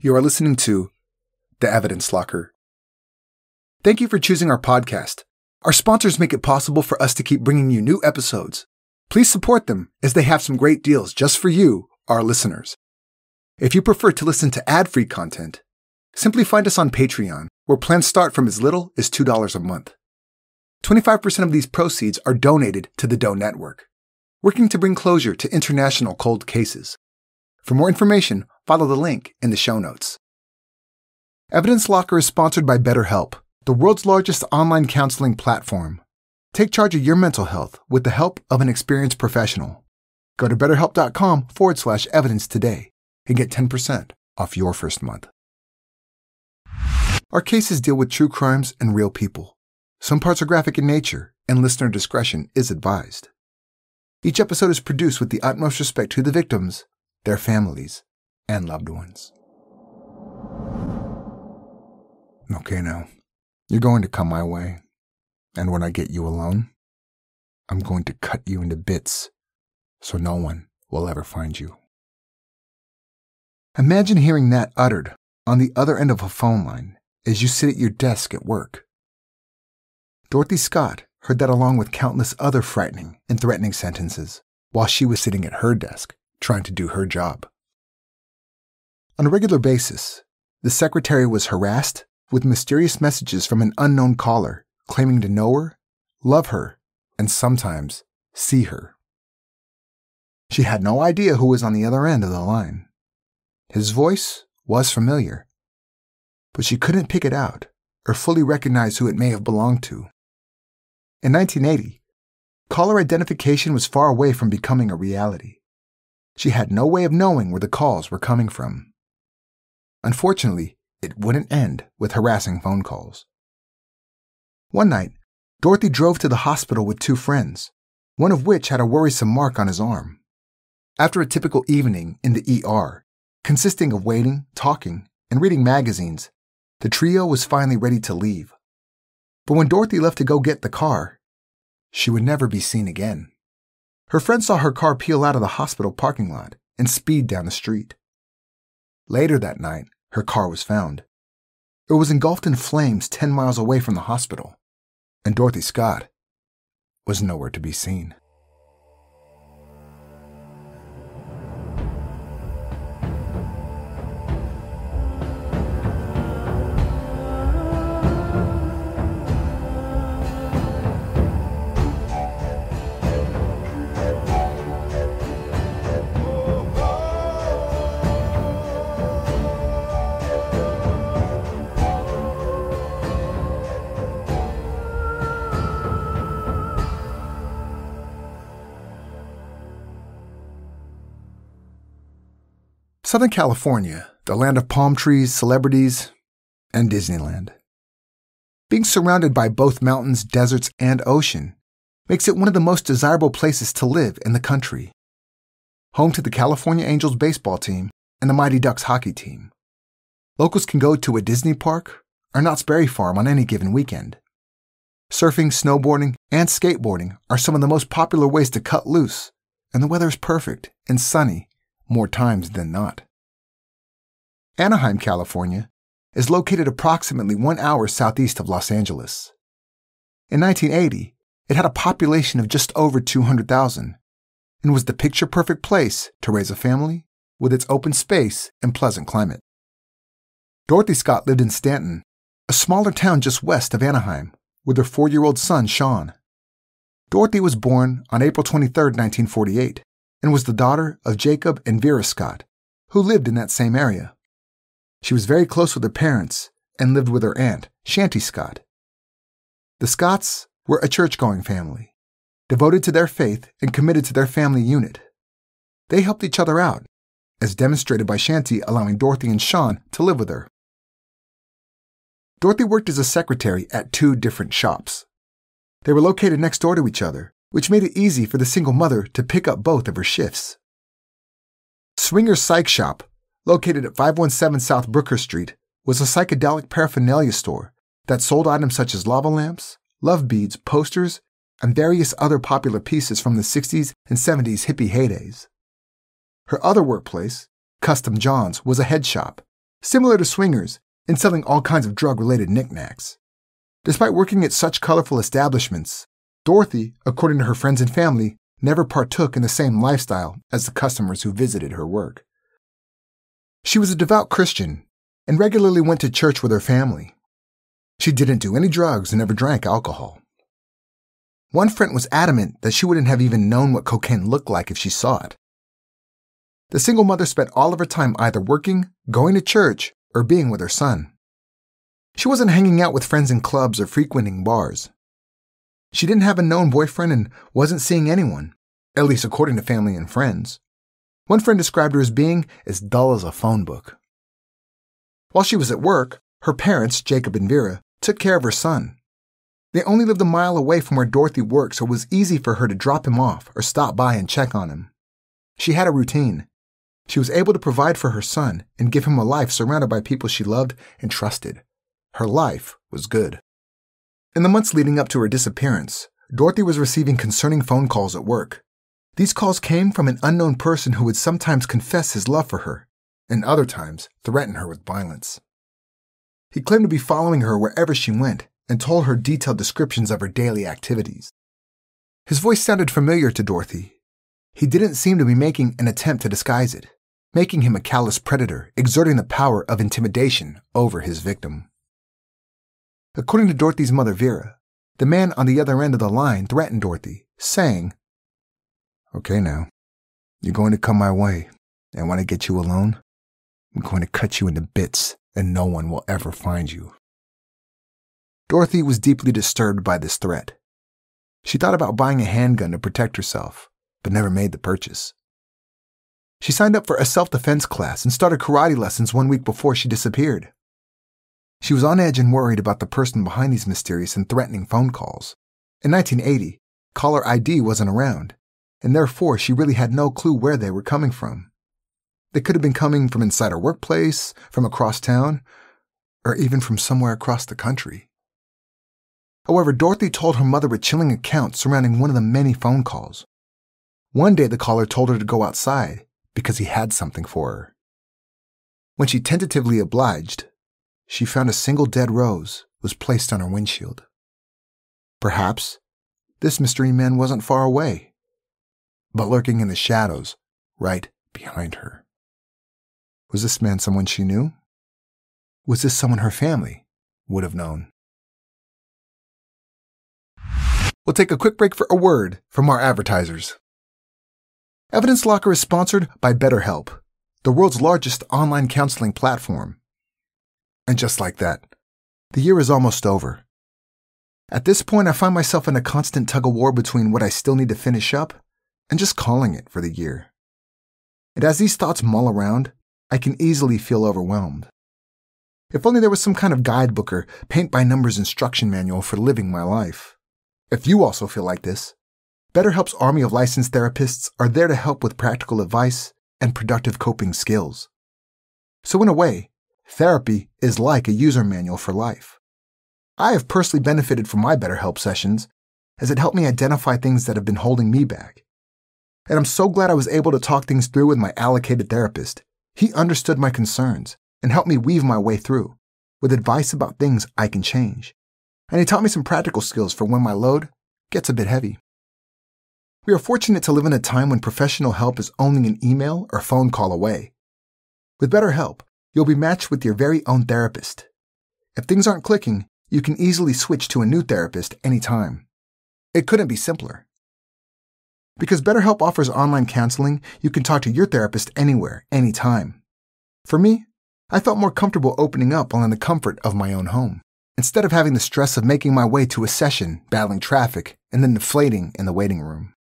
You are listening to The Evidence Locker. Thank you for choosing our podcast. Our sponsors make it possible for us to keep bringing you new episodes. Please support them as they have some great deals just for you, our listeners. If you prefer to listen to ad-free content, simply find us on Patreon, where plans start from as little as $2 a month. 25% of these proceeds are donated to the Doe Network, working to bring closure to international cold cases. For more information, follow the link in the show notes. Evidence Locker is sponsored by BetterHelp, the world's largest online counseling platform. Take charge of your mental health with the help of an experienced professional. Go to betterhelp.com/evidence today and get 10% off your first month. Our cases deal with true crimes and real people. Some parts are graphic in nature, and listener discretion is advised. Each episode is produced with the utmost respect to the victims, their families, and loved ones. Okay, now, you're going to come my way, and when I get you alone, I'm going to cut you into bits so no one will ever find you. Imagine hearing that uttered on the other end of a phone line as you sit at your desk at work. Dorothy Scott heard that along with countless other frightening and threatening sentences while she was sitting at her desk trying to do her job. On a regular basis, the secretary was harassed with mysterious messages from an unknown caller claiming to know her, love her, and sometimes see her. She had no idea who was on the other end of the line. His voice was familiar, but she couldn't pick it out or fully recognize who it may have belonged to. In 1980, caller identification was far away from becoming a reality. She had no way of knowing where the calls were coming from. Unfortunately, it wouldn't end with harassing phone calls. One night, Dorothy drove to the hospital with two friends, one of which had a worrisome mark on his arm. After a typical evening in the ER, consisting of waiting, talking, and reading magazines, the trio was finally ready to leave. But when Dorothy left to go get the car, she would never be seen again. Her friend saw her car peel out of the hospital parking lot and speed down the street. Later that night, her car was found. It was engulfed in flames 10 miles away from the hospital, and Dorothy Scott was nowhere to be seen. Southern California, the land of palm trees, celebrities, and Disneyland. Being surrounded by both mountains, deserts, and ocean makes it one of the most desirable places to live in the country. Home to the California Angels baseball team and the Mighty Ducks hockey team. Locals can go to a Disney park or Knott's Berry Farm on any given weekend. Surfing, snowboarding, and skateboarding are some of the most popular ways to cut loose, and the weather is perfect and sunny more times than not. Anaheim, California, is located approximately 1 hour southeast of Los Angeles. In 1980, it had a population of just over 200,000 and was the picture-perfect place to raise a family with its open space and pleasant climate. Dorothy Scott lived in Stanton, a smaller town just west of Anaheim, with her 4-year-old son, Sean. Dorothy was born on April 23, 1948, and was the daughter of Jacob and Vera Scott, who lived in that same area. She was very close with her parents and lived with her aunt, Shanty Scott. The Scotts were a church-going family, devoted to their faith and committed to their family unit. They helped each other out, as demonstrated by Shanty allowing Dorothy and Sean to live with her. Dorothy worked as a secretary at 2 different shops. They were located next door to each other, which made it easy for the single mother to pick up both of her shifts. Swinger's Psych Shop, located at 517 South Brooker Street, was a psychedelic paraphernalia store that sold items such as lava lamps, love beads, posters, and various other popular pieces from the 60s and 70s hippie heydays. Her other workplace, Custom John's, was a head shop similar to swingers, and selling all kinds of drug-related knickknacks. Despite working at such colorful establishments, Dorothy, according to her friends and family, never partook in the same lifestyle as the customers who visited her work. She was a devout Christian and regularly went to church with her family. She didn't do any drugs and never drank alcohol. One friend was adamant that she wouldn't have even known what cocaine looked like if she saw it. The single mother spent all of her time either working, going to church, or being with her son. She wasn't hanging out with friends in clubs or frequenting bars. She didn't have a known boyfriend and wasn't seeing anyone, at least according to family and friends. One friend described her as being as dull as a phone book. While she was at work, her parents, Jacob and Vera, took care of her son. They only lived a mile away from where Dorothy worked, so it was easy for her to drop him off or stop by and check on him. She had a routine. She was able to provide for her son and give him a life surrounded by people she loved and trusted. Her life was good. In the months leading up to her disappearance, Dorothy was receiving concerning phone calls at work. These calls came from an unknown person who would sometimes confess his love for her, and other times threaten her with violence. He claimed to be following her wherever she went and told her detailed descriptions of her daily activities. His voice sounded familiar to Dorothy. He didn't seem to be making an attempt to disguise it, making him a callous predator, exerting the power of intimidation over his victim. According to Dorothy's mother, Vera, the man on the other end of the line threatened Dorothy, saying, "Okay now, you're going to come my way, and when I get you alone, I'm going to cut you into bits, and no one will ever find you." Dorothy was deeply disturbed by this threat. She thought about buying a handgun to protect herself, but never made the purchase. She signed up for a self-defense class and started karate lessons 1 week before she disappeared. She was on edge and worried about the person behind these mysterious and threatening phone calls. In 1980, caller ID wasn't around, and therefore she really had no clue where they were coming from. They could have been coming from inside her workplace, from across town, or even from somewhere across the country. However, Dorothy told her mother a chilling account surrounding one of the many phone calls. One day the caller told her to go outside because he had something for her. When she tentatively obliged, she found a single dead rose was placed on her windshield. Perhaps this mystery man wasn't far away, but lurking in the shadows right behind her. Was this man someone she knew? Was this someone her family would have known? We'll take a quick break for a word from our advertisers. Evidence Locker is sponsored by BetterHelp, the world's largest online counseling platform. And just like that, the year is almost over. At this point, I find myself in a constant tug-of-war between what I still need to finish up and just calling it for the year. And as these thoughts mull around, I can easily feel overwhelmed. If only there was some kind of guidebook or paint-by-numbers instruction manual for living my life. If you also feel like this, BetterHelp's army of licensed therapists are there to help with practical advice and productive coping skills. So in a way, therapy is like a user manual for life. I have personally benefited from my BetterHelp sessions as it helped me identify things that have been holding me back. And I'm so glad I was able to talk things through with my allocated therapist. He understood my concerns and helped me weave my way through with advice about things I can change. And he taught me some practical skills for when my load gets a bit heavy. We are fortunate to live in a time when professional help is only an email or phone call away. With BetterHelp, you'll be matched with your very own therapist. If things aren't clicking, you can easily switch to a new therapist anytime. It couldn't be simpler. Because BetterHelp offers online counseling, you can talk to your therapist anywhere, anytime. For me, I felt more comfortable opening up while in the comfort of my own home, instead of having the stress of making my way to a session, battling traffic, and then deflating in the waiting room.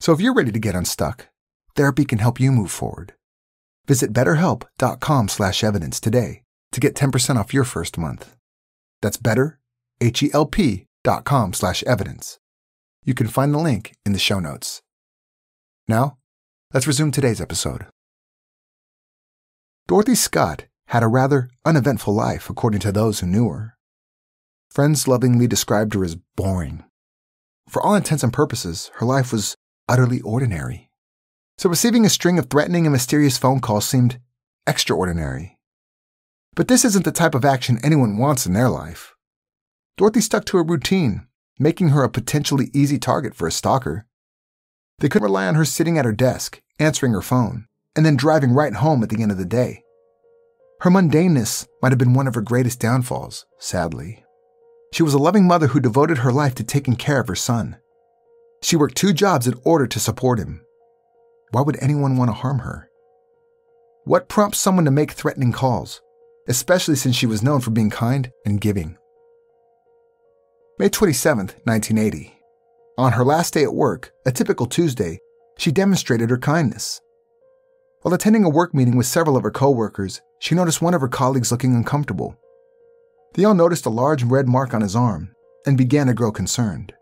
So if you're ready to get unstuck, therapy can help you move forward. Visit betterhelp.com/evidence today to get 10% off your first month. That's betterhelp.com/evidence. You can find the link in the show notes. Now, let's resume today's episode. Dorothy Scott had a rather uneventful life, according to those who knew her. Friends lovingly described her as boring. For all intents and purposes, her life was utterly ordinary. So receiving a string of threatening and mysterious phone calls seemed extraordinary. But this isn't the type of action anyone wants in their life. Dorothy stuck to her routine, making her a potentially easy target for a stalker. They couldn't rely on her sitting at her desk, answering her phone, and then driving right home at the end of the day. Her mundaneness might have been one of her greatest downfalls, sadly. She was a loving mother who devoted her life to taking care of her son. She worked 2 jobs in order to support him. Why would anyone want to harm her? What prompts someone to make threatening calls, especially since she was known for being kind and giving? May 27, 1980. On her last day at work, a typical Tuesday, she demonstrated her kindness. While attending a work meeting with several of her coworkers, she noticed one of her colleagues looking uncomfortable. They all noticed a large red mark on his arm and began to grow concerned.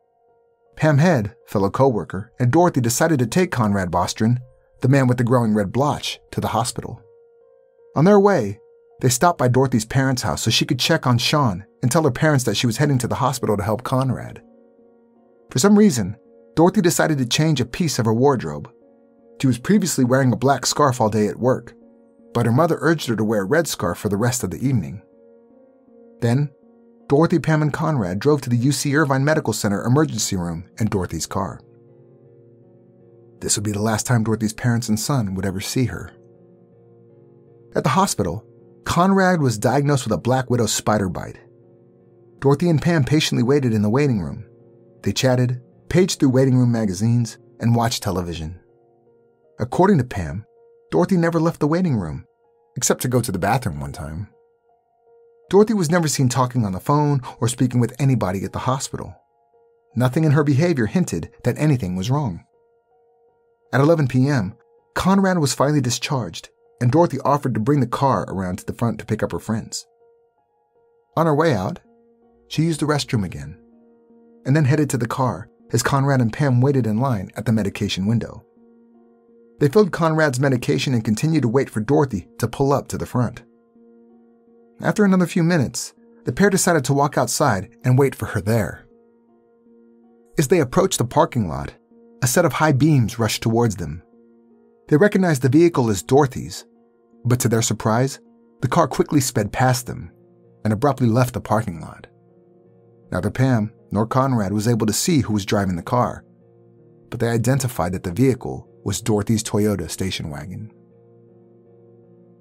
Pam Head, fellow coworker, and Dorothy decided to take Conrad Bostron, the man with the growing red blotch, to the hospital. On their way, they stopped by Dorothy's parents' house so she could check on Sean and tell her parents that she was heading to the hospital to help Conrad. For some reason, Dorothy decided to change a piece of her wardrobe. She was previously wearing a black scarf all day at work, but her mother urged her to wear a red scarf for the rest of the evening. Then, Dorothy, Pam, and Conrad drove to the UC Irvine Medical Center emergency room in Dorothy's car. This would be the last time Dorothy's parents and son would ever see her. At the hospital, Conrad was diagnosed with a black widow spider bite. Dorothy and Pam patiently waited in the waiting room. They chatted, paged through waiting room magazines, and watched television. According to Pam, Dorothy never left the waiting room, except to go to the bathroom one time. Dorothy was never seen talking on the phone or speaking with anybody at the hospital. Nothing in her behavior hinted that anything was wrong. At 11 p.m., Conrad was finally discharged, and Dorothy offered to bring the car around to the front to pick up her friends. On her way out, she used the restroom again, and then headed to the car as Conrad and Pam waited in line at the medication window. They filled Conrad's medication and continued to wait for Dorothy to pull up to the front. After another few minutes, the pair decided to walk outside and wait for her there. As they approached the parking lot, a set of high beams rushed towards them. They recognized the vehicle as Dorothy's, but to their surprise, the car quickly sped past them and abruptly left the parking lot. Neither Pam nor Conrad was able to see who was driving the car, but they identified that the vehicle was Dorothy's Toyota station wagon.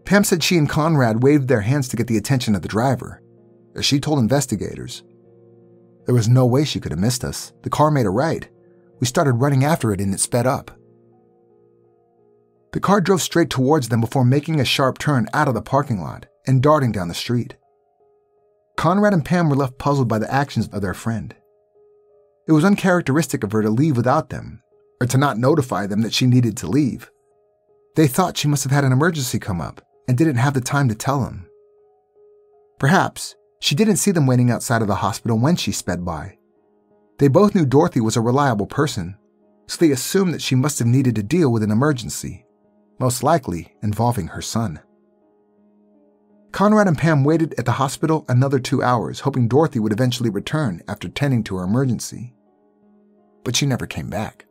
Pam said she and Conrad waved their hands to get the attention of the driver. As she told investigators, "There was no way she could have missed us. The car made a right. We started running after it and it sped up." The car drove straight towards them before making a sharp turn out of the parking lot and darting down the street. Conrad and Pam were left puzzled by the actions of their friend. It was uncharacteristic of her to leave without them, or to not notify them that she needed to leave. They thought she must have had an emergency come up and didn't have the time to tell them. Perhaps she didn't see them waiting outside of the hospital when she sped by. They both knew Dorothy was a reliable person, so they assumed that she must have needed to deal with an emergency, most likely involving her son. Conrad and Pam waited at the hospital another 2 hours, hoping Dorothy would eventually return after tending to her emergency. But she never came back.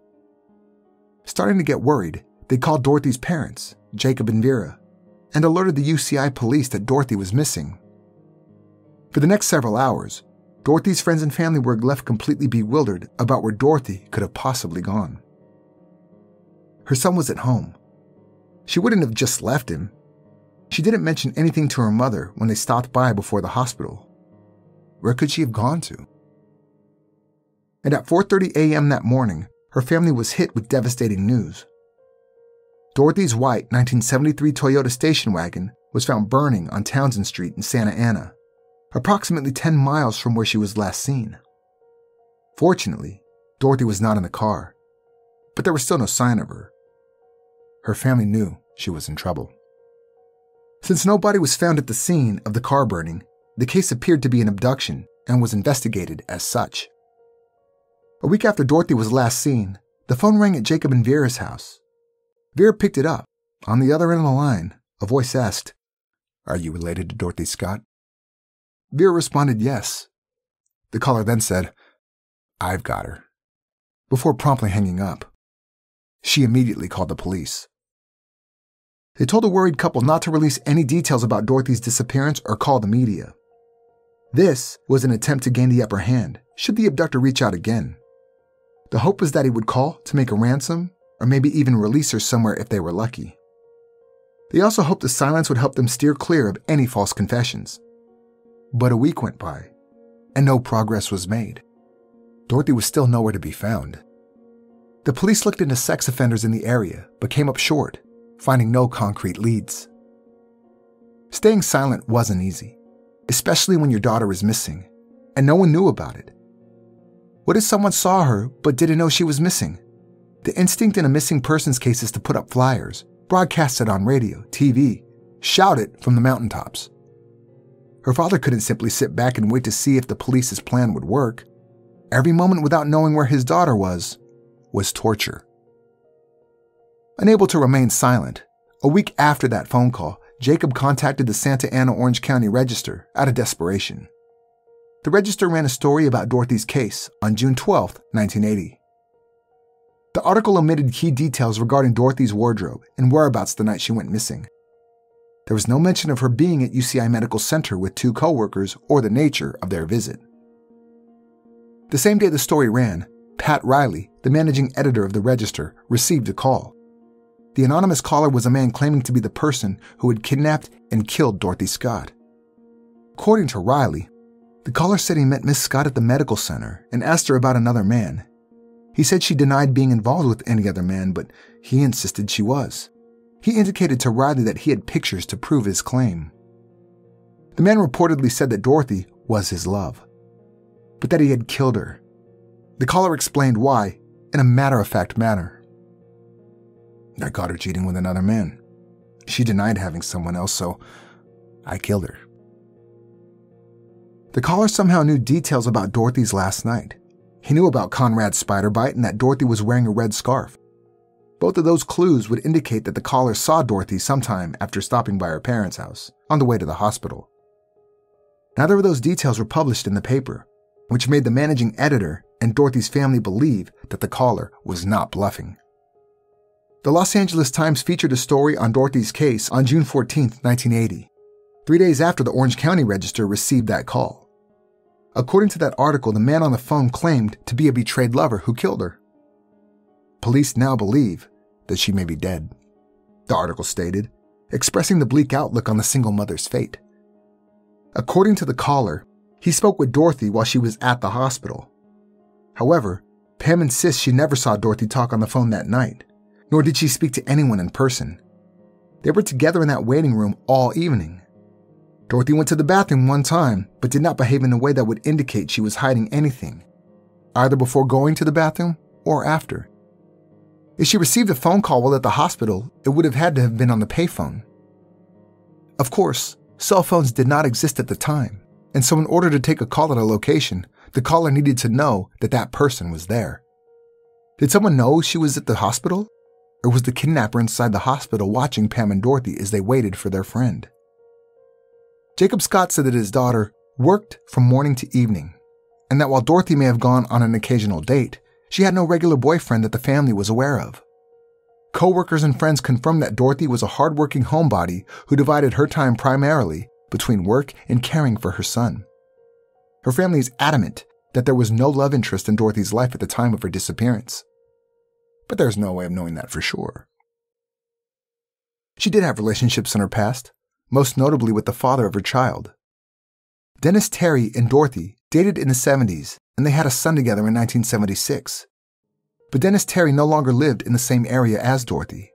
Starting to get worried, they called Dorothy's parents, Jacob and Vera, and alerted the UCI police that Dorothy was missing. For the next several hours, Dorothy's friends and family were left completely bewildered about where Dorothy could have possibly gone. Her son was at home. She wouldn't have just left him. She didn't mention anything to her mother when they stopped by before the hospital. Where could she have gone to? And at 4:30 a.m. that morning, her family was hit with devastating news. Dorothy's white 1973 Toyota station wagon was found burning on Townsend Street in Santa Ana, approximately 10 miles from where she was last seen. Fortunately, Dorothy was not in the car, but there was still no sign of her. Her family knew she was in trouble. Since nobody was found at the scene of the car burning, the case appeared to be an abduction and was investigated as such. A week after Dorothy was last seen, the phone rang at Jacob and Vera's house. Vera picked it up. On the other end of the line, a voice asked, "Are you related to Dorothy Scott?" Vera responded yes. The caller then said, "I've got her," before promptly hanging up. She immediately called the police. They told a worried couple not to release any details about Dorothy's disappearance or call the media. This was an attempt to gain the upper hand should the abductor reach out again. The hope was that he would call to make a ransom or maybe even release her somewhere if they were lucky. They also hoped the silence would help them steer clear of any false confessions. But a week went by, and no progress was made. Dorothy was still nowhere to be found. The police looked into sex offenders in the area, but came up short, finding no concrete leads. Staying silent wasn't easy, especially when your daughter is missing, and no one knew about it. What if someone saw her but didn't know she was missing? The instinct in a missing persons case is to put up flyers, broadcast it on radio, TV, shout it from the mountaintops. Her father couldn't simply sit back and wait to see if the police's plan would work. Every moment without knowing where his daughter was torture. Unable to remain silent, a week after that phone call, Jacob contacted the Santa Ana Orange County Register out of desperation. The Register ran a story about Dorothy's case on June 12, 1980. The article omitted key details regarding Dorothy's wardrobe and whereabouts the night she went missing. There was no mention of her being at UCI Medical Center with two co-workers or the nature of their visit. The same day the story ran, Pat Riley, the managing editor of the Register, received a call. The anonymous caller was a man claiming to be the person who had kidnapped and killed Dorothy Scott. According to Riley, the caller said he met Miss Scott at the medical center and asked her about another man. He said she denied being involved with any other man, but he insisted she was. He indicated to Riley that he had pictures to prove his claim. The man reportedly said that Dorothy was his love, but that he had killed her. The caller explained why, in a matter-of-fact manner. I caught her cheating with another man. She denied having someone else, so I killed her. The caller somehow knew details about Dorothy's last night. He knew about Conrad's spider bite and that Dorothy was wearing a red scarf. Both of those clues would indicate that the caller saw Dorothy sometime after stopping by her parents' house, on the way to the hospital. Neither of those details were published in the paper, which made the managing editor and Dorothy's family believe that the caller was not bluffing. The Los Angeles Times featured a story on Dorothy's case on June 14, 1980, 3 days after the Orange County Register received that call. According to that article, the man on the phone claimed to be a betrayed lover who killed her. Police now believe that she may be dead, the article stated, expressing the bleak outlook on the single mother's fate. According to the caller, he spoke with Dorothy while she was at the hospital. However, Pam insists she never saw Dorothy talk on the phone that night, nor did she speak to anyone in person. They were together in that waiting room all evening. Dorothy went to the bathroom one time, but did not behave in a way that would indicate she was hiding anything, either before going to the bathroom or after. If she received a phone call while at the hospital, it would have had to have been on the payphone. Of course, cell phones did not exist at the time, and so in order to take a call at a location, the caller needed to know that that person was there. Did someone know she was at the hospital? Or was the kidnapper inside the hospital watching Pam and Dorothy as they waited for their friend? Jacob Scott said that his daughter worked from morning to evening, and that while Dorothy may have gone on an occasional date, she had no regular boyfriend that the family was aware of. Co-workers and friends confirmed that Dorothy was a hard-working homebody who divided her time primarily between work and caring for her son. Her family is adamant that there was no love interest in Dorothy's life at the time of her disappearance. But there's no way of knowing that for sure. She did have relationships in her past, most notably with the father of her child. Dennis Terry and Dorothy dated in the 70s, and they had a son together in 1976. But Dennis Terry no longer lived in the same area as Dorothy.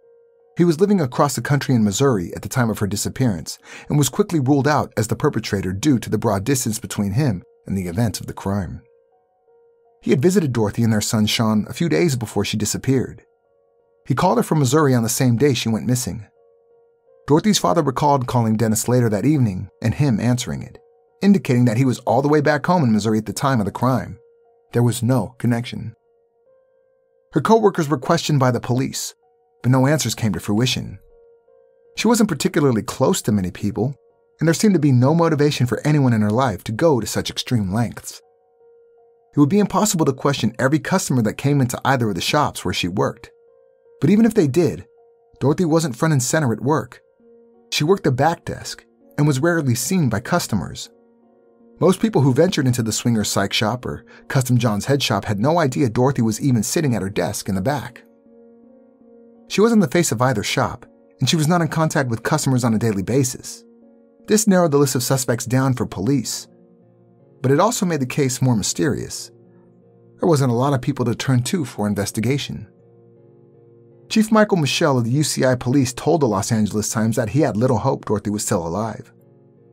He was living across the country in Missouri at the time of her disappearance, and was quickly ruled out as the perpetrator due to the broad distance between him and the event of the crime. He had visited Dorothy and their son Sean a few days before she disappeared. He called her from Missouri on the same day she went missing. Dorothy's father recalled calling Dennis later that evening and him answering it, indicating that he was all the way back home in Missouri at the time of the crime. There was no connection. Her co-workers were questioned by the police, but no answers came to fruition. She wasn't particularly close to many people, and there seemed to be no motivation for anyone in her life to go to such extreme lengths. It would be impossible to question every customer that came into either of the shops where she worked. But even if they did, Dorothy wasn't front and center at work. She worked the back desk and was rarely seen by customers. Most people who ventured into the Swinger Psych Shop or Custom John's Head Shop had no idea Dorothy was even sitting at her desk in the back. She wasn't the face of either shop, and she was not in contact with customers on a daily basis. This narrowed the list of suspects down for police, but it also made the case more mysterious. There wasn't a lot of people to turn to for investigation. Chief Michael Michelle of the UCI police told the Los Angeles Times that he had little hope Dorothy was still alive.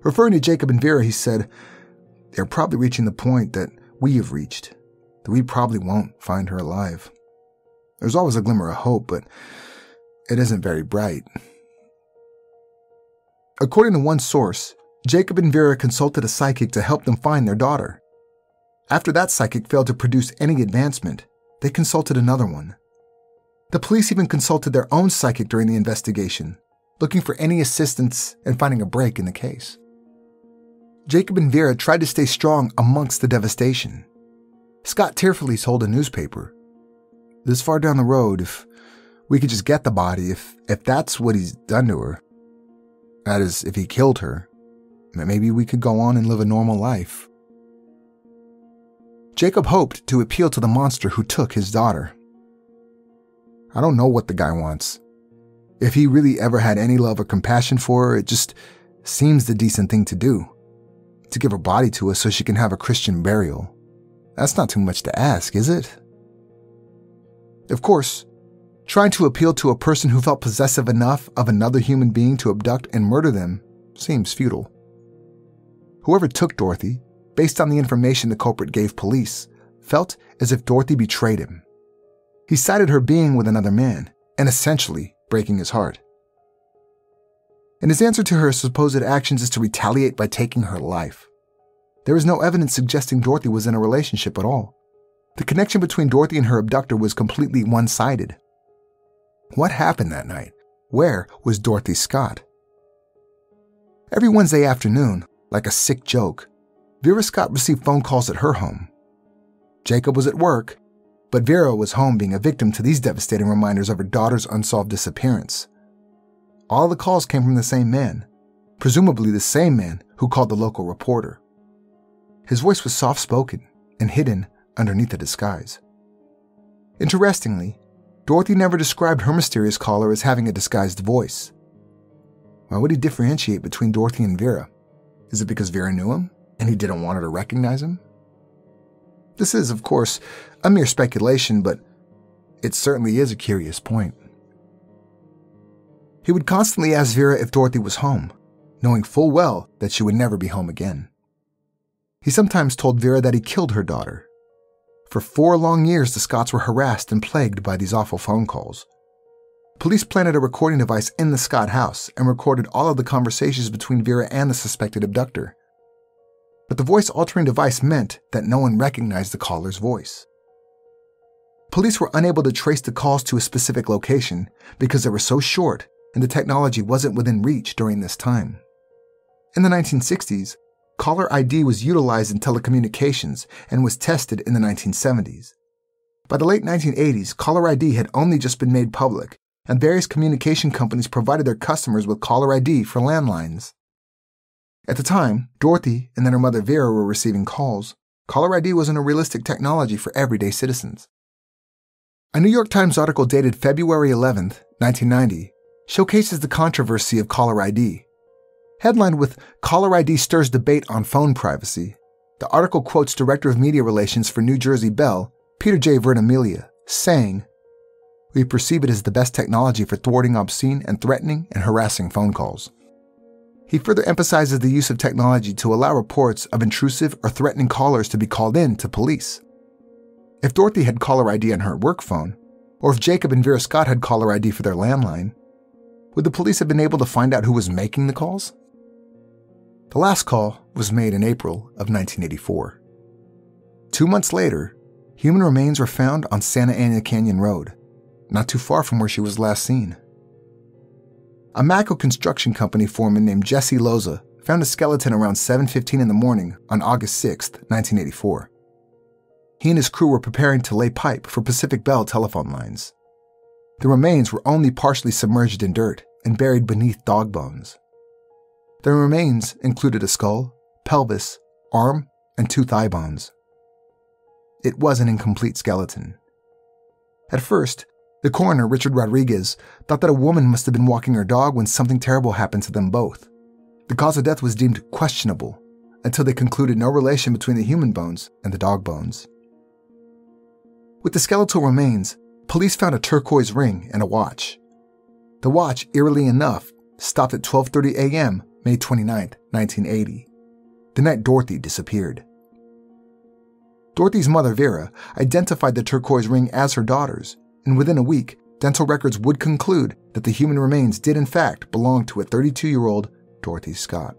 Referring to Jacob and Vera, he said, "They're probably reaching the point that we have reached, that we probably won't find her alive. There's always a glimmer of hope, but it isn't very bright." According to one source, Jacob and Vera consulted a psychic to help them find their daughter. After that psychic failed to produce any advancement, they consulted another one. The police even consulted their own psychic during the investigation, looking for any assistance and finding a break in the case. Jacob and Vera tried to stay strong amongst the devastation. Scott tearfully told a newspaper, "This far down the road, if we could just get the body, if that's what he's done to her, that is, if he killed her, maybe we could go on and live a normal life." Jacob hoped to appeal to the monster who took his daughter. I don't know what the guy wants. If he really ever had any love or compassion for her, it just seems the decent thing to do. To give her body to us so she can have a Christian burial. That's not too much to ask, is it? Of course, trying to appeal to a person who felt possessive enough of another human being to abduct and murder them seems futile. Whoever took Dorothy, based on the information the culprit gave police, felt as if Dorothy betrayed him. He cited her being with another man and essentially breaking his heart. And his answer to her supposed actions is to retaliate by taking her life. There is no evidence suggesting Dorothy was in a relationship at all. The connection between Dorothy and her abductor was completely one-sided. What happened that night? Where was Dorothy Scott? Every Wednesday afternoon, like a sick joke, Vera Scott received phone calls at her home. Jacob was at work, but Vera was home being a victim to these devastating reminders of her daughter's unsolved disappearance. All the calls came from the same man, presumably the same man who called the local reporter. His voice was soft-spoken and hidden underneath a disguise. Interestingly, Dorothy never described her mysterious caller as having a disguised voice. Why would he differentiate between Dorothy and Vera? Is it because Vera knew him and he didn't want her to recognize him? This is, of course, a mere speculation, but it certainly is a curious point. He would constantly ask Vera if Dorothy was home, knowing full well that she would never be home again. He sometimes told Vera that he killed her daughter. For 4 long years, the Scotts were harassed and plagued by these awful phone calls. Police planted a recording device in the Scott house and recorded all of the conversations between Vera and the suspected abductor. But the voice-altering device meant that no one recognized the caller's voice. Police were unable to trace the calls to a specific location because they were so short and the technology wasn't within reach during this time. In the 1960s, caller ID was utilized in telecommunications and was tested in the 1970s. By the late 1980s, caller ID had only just been made public, and various communication companies provided their customers with caller ID for landlines. At the time, Dorothy and then her mother Vera were receiving calls. Caller ID wasn't a realistic technology for everyday citizens. A New York Times article dated February 11, 1990, showcases the controversy of caller ID. Headlined with "Caller ID Stirs Debate on Phone Privacy," the article quotes Director of Media Relations for New Jersey Bell, Peter J. Vertimilia, saying, "We perceive it as the best technology for thwarting obscene and threatening and harassing phone calls." He further emphasizes the use of technology to allow reports of intrusive or threatening callers to be called in to police. If Dorothy had caller ID on her work phone, or if Jacob and Vera Scott had caller ID for their landline, would the police have been able to find out who was making the calls? The last call was made in April of 1984. 2 months later, human remains were found on Santa Ana Canyon Road, not too far from where she was last seen. A Mako construction company foreman named Jesse Loza found a skeleton around 7:15 in the morning on August 6, 1984. He and his crew were preparing to lay pipe for Pacific Bell telephone lines. The remains were only partially submerged in dirt and buried beneath dog bones. The remains included a skull, pelvis, arm, and 2 thigh bones. It was an incomplete skeleton. At first, the coroner, Richard Rodriguez, thought that a woman must have been walking her dog when something terrible happened to them both. The cause of death was deemed questionable until they concluded no relation between the human bones and the dog bones. With the skeletal remains, police found a turquoise ring and a watch. The watch, eerily enough, stopped at 12:30 a.m., May 29, 1980, the night Dorothy disappeared. Dorothy's mother, Vera, identified the turquoise ring as her daughter's, and within a week, dental records would conclude that the human remains did in fact belong to a 32-year-old Dorothy Scott.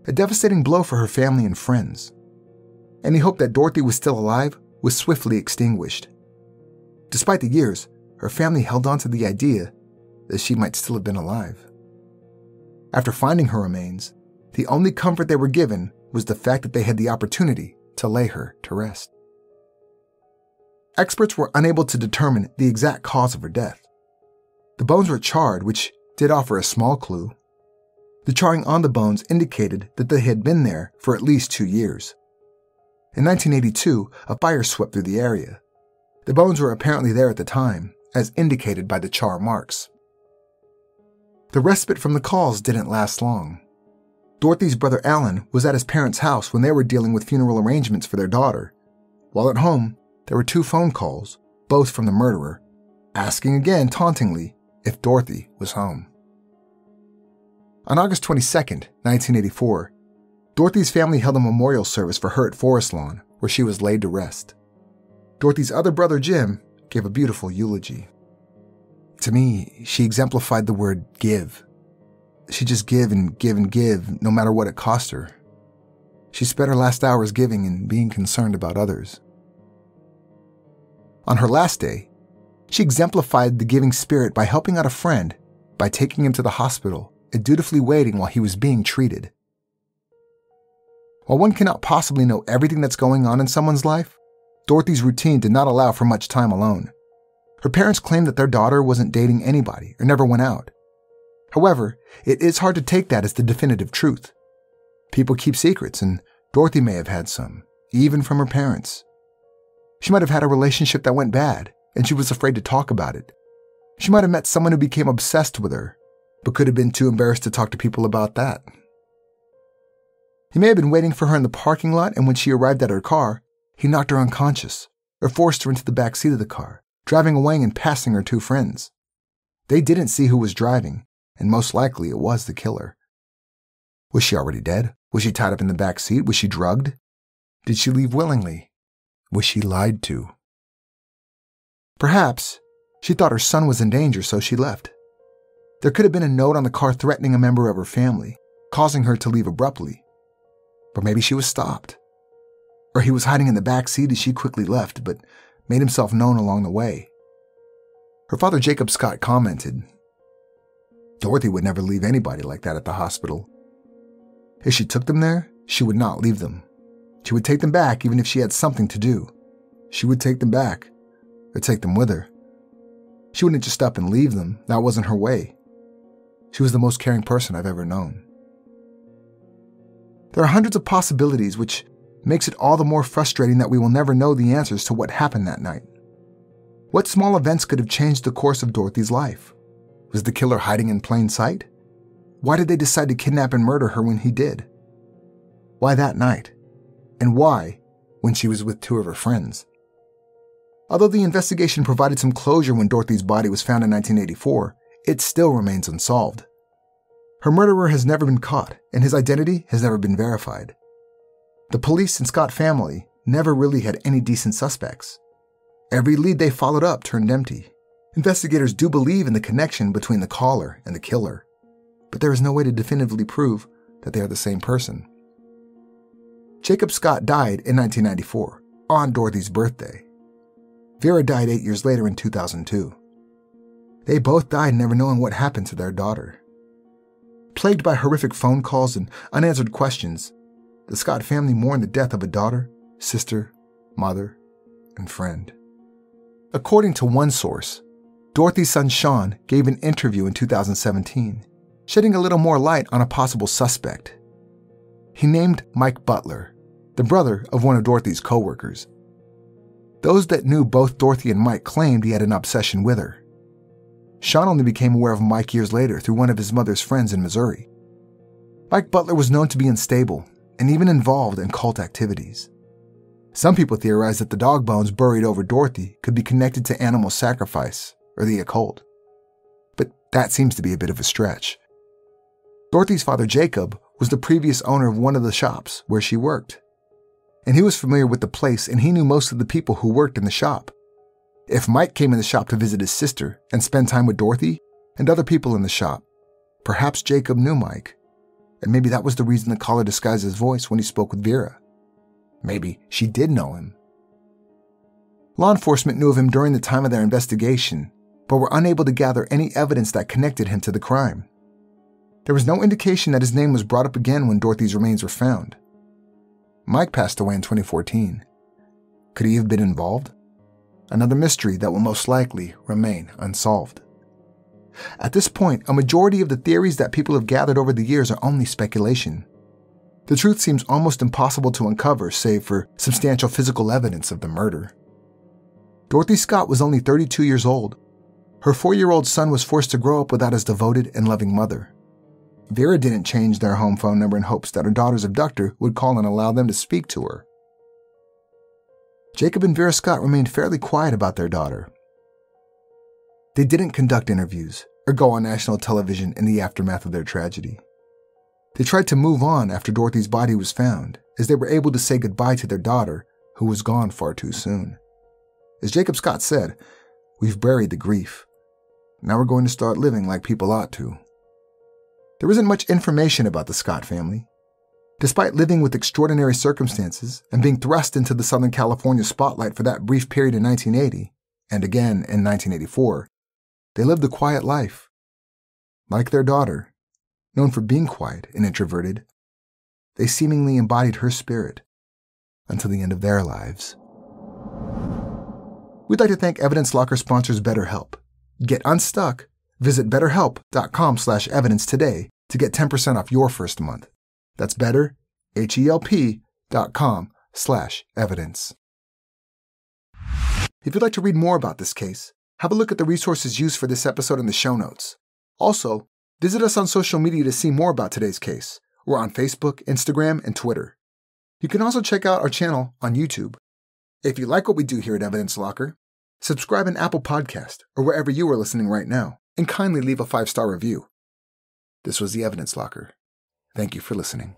A devastating blow for her family and friends. Any hope that Dorothy was still alive was swiftly extinguished. Despite the years, her family held on to the idea that she might still have been alive. After finding her remains, the only comfort they were given was the fact that they had the opportunity to lay her to rest. Experts were unable to determine the exact cause of her death. The bones were charred, which did offer a small clue. The charring on the bones indicated that they had been there for at least 2 years. In 1982, a fire swept through the area. The bones were apparently there at the time, as indicated by the char marks. The respite from the calls didn't last long. Dorothy's brother Alan was at his parents' house when they were dealing with funeral arrangements for their daughter. While at home, there were 2 phone calls, both from the murderer, asking again tauntingly if Dorothy was home. On August 22, 1984, Dorothy's family held a memorial service for her at Forest Lawn, where she was laid to rest. Dorothy's other brother, Jim, gave a beautiful eulogy. To me, she exemplified the word give. She'd just give and give and give, no matter what it cost her. She spent her last hours giving and being concerned about others. On her last day, she exemplified the giving spirit by helping out a friend, by taking him to the hospital and dutifully waiting while he was being treated. While one cannot possibly know everything that's going on in someone's life, Dorothy's routine did not allow for much time alone. Her parents claimed that their daughter wasn't dating anybody or never went out. However, it is hard to take that as the definitive truth. People keep secrets, and Dorothy may have had some, even from her parents. She might have had a relationship that went bad, and she was afraid to talk about it. She might have met someone who became obsessed with her, but could have been too embarrassed to talk to people about that. He may have been waiting for her in the parking lot, and when she arrived at her car, he knocked her unconscious, or forced her into the back seat of the car, driving away and passing her 2 friends. They didn't see who was driving, and most likely it was the killer. Was she already dead? Was she tied up in the back seat? Was she drugged? Did she leave willingly? Was she lied to? Perhaps she thought her son was in danger, so she left. There could have been a note on the car threatening a member of her family, causing her to leave abruptly. Or maybe she was stopped. Or he was hiding in the back seat as she quickly left, but made himself known along the way. Her father, Jacob Scott, commented, "Dorothy would never leave anybody like that at the hospital. If she took them there, she would not leave them. She would take them back even if she had something to do. She would take them back, or take them with her. She wouldn't just up and leave them. That wasn't her way. She was the most caring person I've ever known." There are hundreds of possibilities, which makes it all the more frustrating that we will never know the answers to what happened that night. What small events could have changed the course of Dorothy's life? Was the killer hiding in plain sight? Why did they decide to kidnap and murder her when he did? Why that night? And why when she was with 2 of her friends? Although the investigation provided some closure when Dorothy's body was found in 1984, it still remains unsolved. Her murderer has never been caught, and his identity has never been verified. The police and Scott family never really had any decent suspects. Every lead they followed up turned empty. Investigators do believe in the connection between the caller and the killer, but there is no way to definitively prove that they are the same person. Jacob Scott died in 1994, on Dorothy's birthday. Vera died 8 years later in 2002. They both died never knowing what happened to their daughter. Plagued by horrific phone calls and unanswered questions, the Scott family mourned the death of a daughter, sister, mother, and friend. According to one source, Dorothy's son Sean gave an interview in 2017, shedding a little more light on a possible suspect. He named Mike Butler, the brother of one of Dorothy's co-workers. Those that knew both Dorothy and Mike claimed he had an obsession with her. Sean only became aware of Mike years later through one of his mother's friends in Missouri. Mike Butler was known to be unstable and even involved in cult activities. Some people theorize that the dog bones buried over Dorothy could be connected to animal sacrifice or the occult. But that seems to be a bit of a stretch. Dorothy's father, Jacob, was the previous owner of one of the shops where she worked. And he was familiar with the place and he knew most of the people who worked in the shop. If Mike came in the shop to visit his sister and spend time with Dorothy and other people in the shop, perhaps Jacob knew Mike. And maybe that was the reason the caller disguised his voice when he spoke with Vera. Maybe she did know him. Law enforcement knew of him during the time of their investigation, but were unable to gather any evidence that connected him to the crime. There was no indication that his name was brought up again when Dorothy's remains were found. Mike passed away in 2014. Could he have been involved? Another mystery that will most likely remain unsolved. At this point, a majority of the theories that people have gathered over the years are only speculation. The truth seems almost impossible to uncover save for substantial physical evidence of the murder. Dorothy Scott was only 32 years old. Her 4-year-old son was forced to grow up without his devoted and loving mother. Vera didn't change their home phone number in hopes that her daughter's abductor would call and allow them to speak to her. Jacob and Vera Scott remained fairly quiet about their daughter. They didn't conduct interviews or go on national television in the aftermath of their tragedy. They tried to move on after Dorothy's body was found, as they were able to say goodbye to their daughter, who was gone far too soon. As Jacob Scott said, "We've buried the grief. Now we're going to start living like people ought to." There isn't much information about the Scott family. Despite living with extraordinary circumstances and being thrust into the Southern California spotlight for that brief period in 1980, and again in 1984, they lived a quiet life. Like their daughter, known for being quiet and introverted, they seemingly embodied her spirit until the end of their lives. We'd like to thank Evidence Locker sponsors BetterHelp. Get unstuck. Visit betterhelp.com/evidence today to get 10% off your first month. That's betterhelp.com/evidence. If you'd like to read more about this case, have a look at the resources used for this episode in the show notes. Also, visit us on social media to see more about today's case. We're on Facebook, Instagram, and Twitter. You can also check out our channel on YouTube. If you like what we do here at Evidence Locker, subscribe in Apple Podcast or wherever you are listening right now, and kindly leave a 5-star review. This was the Evidence Locker. Thank you for listening.